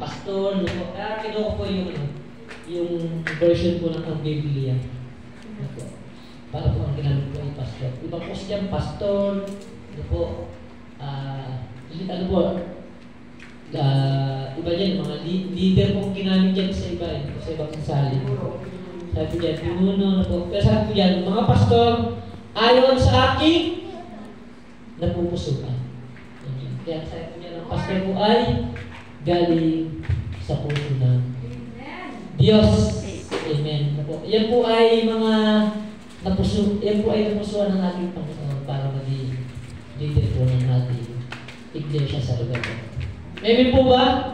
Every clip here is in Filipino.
Pastor, kaya kinuha ko yung version po ng Biblia. Para po ang ginamit ko ay pastor. Iba po siyang pastor, iba dyan, mga leader po ginamit dyan sa iba, sa ibang sasali. Sabi ko dyan, pinuno na po. Pero sabi ko dyan, mga pastor, ayon sa aking napupusukan. Kaya sabi ko dyan, ang pastor po ay galing sa puso ng Diyos. Amen. Yan po ay mga yan po ay napusuan ng ating Panginoon para maging leader po ng ating iglesia sa lugar po. Amen po ba?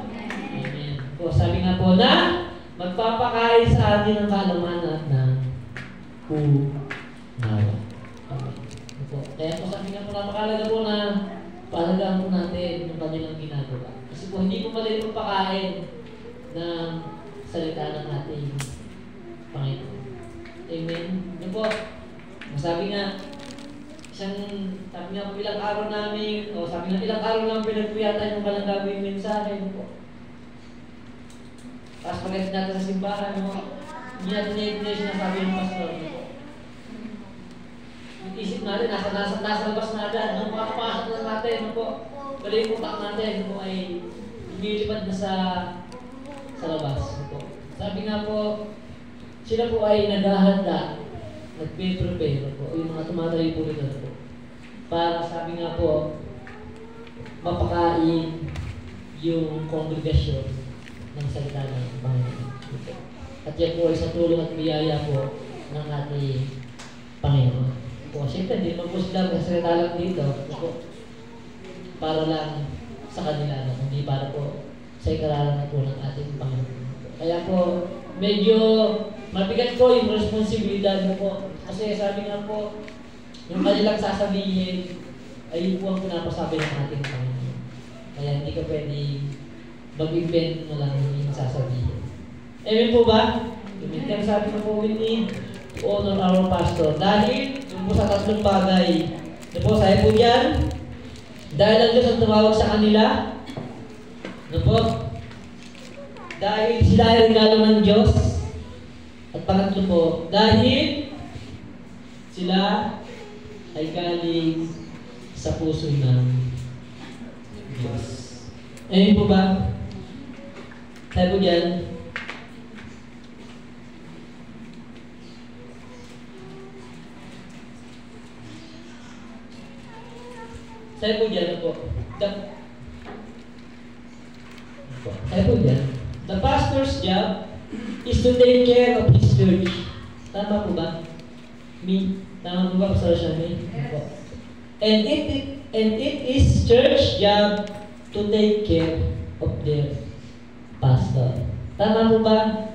Amen. Po, sabi nga po na magpapakain sa atin ng kaalaman at ng unawa. Amen. Po. Kaya po sabi nga po napakalaga po na paalagaan po natin yung kanilang ginagawa. Kasi po hindi po mali magpakain ng salita ng ating Panginoon. Amen. Ano po? Sabi nga po ilang araw namin, ilang araw namin pinagpuyatan yung kalang gagawin mensahe. Ano po? Tapos pagkatid natin sa simbahan, hindi natin na sinasabi ng pastor. Ano po? Yung isip natin, nasa labas na agad. Nung makakapasok na natin, ano po? Pero yung utak natin, ano po, ay lumilipad na sa labas. Ano po? Sabi nga po, sila po ay naghahanda, nagpe-prepare po, yung mga tumatayo po rito po. Para sabi nga po, mapakain yung kongregasyon ng salita ng Panginoon. At yan po ay sa tulong at biyaya po ng ating Panginoon. Po, siyempre, hindi naman po sila magsalita lang dito. Po, para lang sa kanila, hindi para po sa ikaralan po ng ating Panginoon. Kaya po, medyo mabigat po yung responsibilidad mo po. Kasi sabi nga po, yung kanilang sasabihin ay yun po ang pinapasabi ng ating Panginoon. Kaya hindi ka pwede mag-invent mo lang yung sasabihin. Amen po ba? Kaya sabi ko po, we need to honor our pastor. Dahil, yung po sa tatlong bagay, ano po, sabi po dyan, dahil ang Diyos ang tumawag sa kanila, ano po, dahil sila ay regalo ng Diyos. At pangatlo po, dahil sila ay galing sa puso ng Diyos. Amen po ba? Sabi po dyan, the pastor's job is to take care of his church. Tama po ba? Tama po ba, Pastor Shami? And it is church job to take care of their pastor. Tama po ba,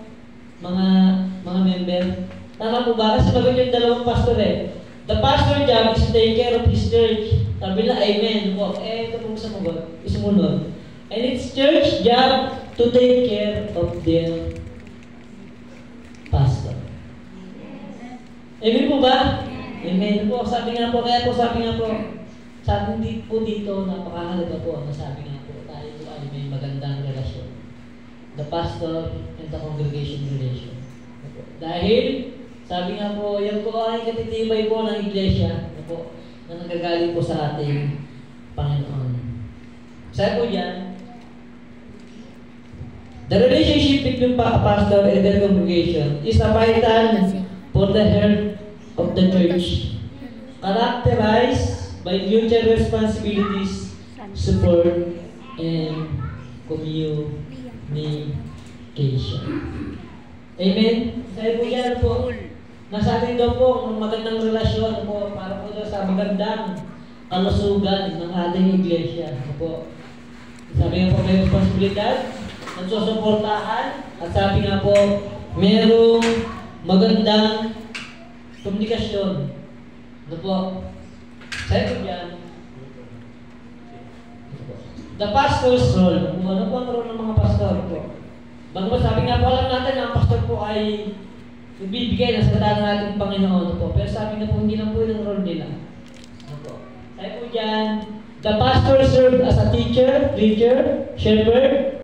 mga member? Tama po ba? Kasi maganda yung dalawang pastor eh. The pastor job is to take care of his church. Sabi na, amen po. Ito po sumunod. And it's church job to take care of their pastor. Amen po ba? Amen po. Sabi nga po, sa atin po dito, napakahalaga po ang sabi nga po, tayo po ay may magandang relasyon. The pastor and the congregation relation. Dahil, sabi nga po, yan po ay katitibay po ng iglesia na nagagaling po sa ating Panginoon. Sabi po yan, the relationship between pastor and the congregation is a vital for the health of the church, characterized by mutual responsibilities, support, and communication. Amen? Sabi po yan po, nasa atin daw po ang magandang relasyon po para po sa magandang kalusugan ng ating iglesia. Sabi nga po, may responsibilidad, nagsusuportahan, at sabi nga po, merong magandang komunikasyon. Ano po? Sabi po yan, the pastor's role. Ano po ang role ng mga pastor po? Bago sabi nga po, alam natin na ang pastor po ay nagbibigay ng salita ng ating Panginoon po. Pero sabi nga po, hindi lang po yung role nila. Ano po? Sabi po dyan, The pastor served as a teacher, preacher, shepherd,